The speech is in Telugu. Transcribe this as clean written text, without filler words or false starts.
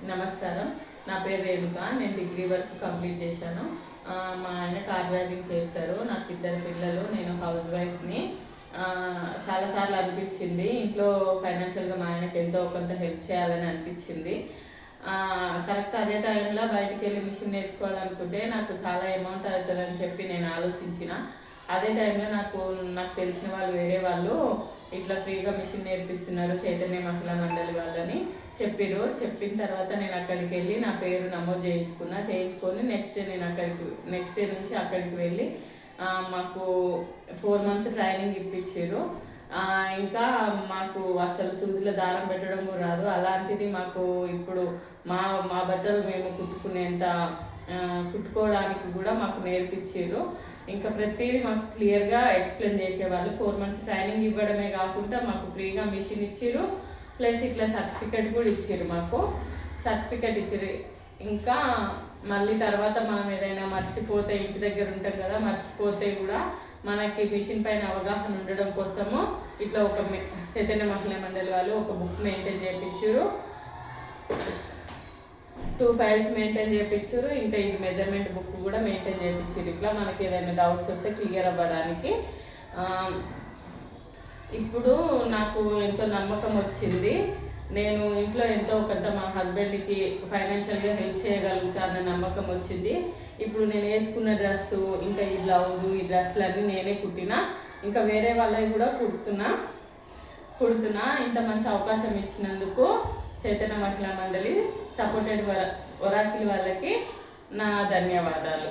నమస్కారం. నా పేరు రేణుక. నేను డిగ్రీ వరకు కంప్లీట్ చేశాను. మా ఆయన కార్ డ్రైవింగ్ చేస్తారు. నాకు 2 పిల్లలు. నేను హౌస్ వైఫ్‌ని. చాలాసార్లు అనిపించింది ఇంట్లో ఫైనాన్షియల్‌గా మా ఆయనకి ఎంతో కొంత హెల్ప్ చేయాలని అనిపించింది. కరెక్ట్ అదే టైంలో బయటికెళ్ళి మిషన్ నేర్చుకోవాలనుకుంటే నాకు చాలా అమౌంట్ అవుతుందని చెప్పి నేను ఆలోచించిన. అదే టైంలో నాకు తెలిసిన వాళ్ళు వేరే వాళ్ళు ఇట్లా ఫ్రీగా మిషన్ నేర్పిస్తున్నారు చైతన్య మహిళా మండలి వాళ్ళని చెప్పిన తర్వాత నేను అక్కడికి వెళ్ళి నా పేరు నమోదు చేయించుకొని నెక్స్ట్ డే నుంచి అక్కడికి వెళ్ళి మాకు 4 months ట్రైనింగ్ ఇప్పించారు. ఇంకా మాకు అసలు సూదిలో దారం పెట్టడం కూడా రాదు. అలాంటిది మాకు ఇప్పుడు మా మా బట్టలు మేము కుట్టుకోవడానికి కూడా మాకు నేర్పించారు. ఇంకా ప్రతిదీ మాకు క్లియర్గా ఎక్స్ప్లెయిన్ చేసేవాళ్ళు. 4 months ట్రైనింగ్ ఇవ్వడమే కాకుండా మాకు ఫ్రీగా మిషన్ ఇచ్చారు. ప్లస్ ఇట్లా సర్టిఫికెట్ కూడా ఇచ్చారు. మాకు సర్టిఫికెట్ ఇచ్చారు. ఇంకా మళ్ళీ తర్వాత మనం ఏదైనా మర్చిపోతే ఇంటి దగ్గర ఉంటాం కదా, మర్చిపోతే కూడా మనకి మిషన్ పైన అవగాహన ఉండడం కోసము ఇట్లా ఒక చైతన్య మహిళా మండలి వాళ్ళు ఒక బుక్ మెయింటైన్ చేయించారు. 2 files మెయింటైన్ చేయించారు. ఇంకా ఇది మెజర్మెంట్ బుక్ కూడా మెయింటైన్ చేయించారు. ఇట్లా మనకి ఏదైనా డౌట్స్ వస్తే క్లియర్ అవ్వడానికి. ఇప్పుడు నాకు ఎంతో నమ్మకం వచ్చింది. నేను ఇంట్లో ఎంతో కొంత మా హస్బెండ్కి ఫైనాన్షియల్గా హెల్ప్ చేయగలుగుతానన్న నమ్మకం వచ్చింది. ఇప్పుడు నేను వేసుకున్న డ్రెస్సు, ఇంకా ఈ బ్లౌజు, ఈ డ్రెస్సులన్నీ నేనే కుట్టినా. ఇంకా వేరే వాళ్ళవి కూడా కుడుతున్నా. ఇంత మంచి అవకాశం ఇచ్చినందుకు చైతన్య మహిళా మండలి సపోర్టెడ్ ఒరాకిల్ వాళ్ళకి నా ధన్యవాదాలు.